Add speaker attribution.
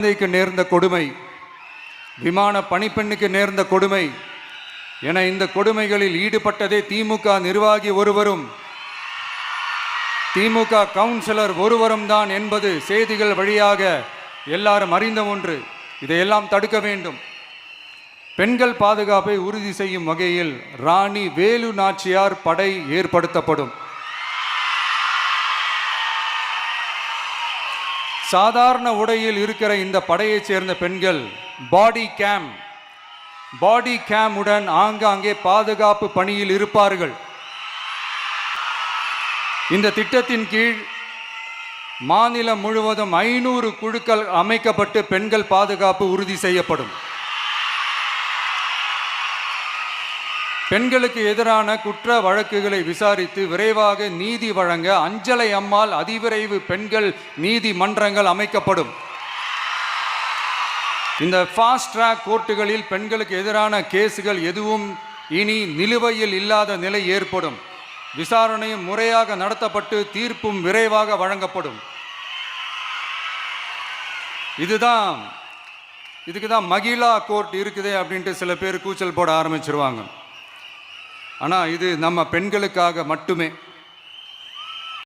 Speaker 1: குழந்தைக்கு நேர்ந்த கொடுமை, விமான பணிப்பெண்ணுக்கு நேர்ந்த கொடுமை என இந்த கொடுமைகளில் ஈடுபட்டதே திமுக நிர்வாகி ஒருவரும் திமுக கவுன்சிலர் ஒருவரும் தான் என்பது செய்திகள் வழியாக எல்லாரும் அறிந்த ஒன்று. இதையெல்லாம் தடுக்க வேண்டும். பெண்கள் பாதுகாப்பை உறுதி செய்யும் வகையில் ராணி வேலு நாச்சியார் படை ஏற்படுத்தப்படும். சாதாரண உடையில் இருக்கிற இந்த படையைச் சேர்ந்த பெண்கள் பாடி கேம் உடன் ஆங்காங்கே பாதுகாப்பு பணியில் இருப்பார்கள். இந்த திட்டத்தின் கீழ் மாநிலம் முழுவதும் 500 குழுக்கள் அமைக்கப்பட்டு பெண்கள் பாதுகாப்பு உறுதி செய்யப்படும். பெண்களுக்கு எதிரான குற்ற வழக்குகளை விசாரித்து விரைவாக நீதி வழங்க அஞ்சலை அம்மாள் அதிவிரைவு பெண்கள் நீதிமன்றங்கள் அமைக்கப்படும். இந்த ஃபாஸ்ட் ட்ராக் கோர்ட்டுகளில் பெண்களுக்கு எதிரான கேஸுகள் எதுவும் இனி நிலுவையில் இல்லாத நிலை ஏற்படும். விசாரணையும் முறையாக நடத்தப்பட்டு தீர்ப்பும் விரைவாக வழங்கப்படும். இதுக்கு தான் மகிழா கோர்ட் இருக்குதே அப்படின்ட்டு சில பேர் கூச்சல் போட ஆரம்பிச்சிருவாங்க. ஆனால் இது நம்ம பெண்களுக்காக மட்டுமே.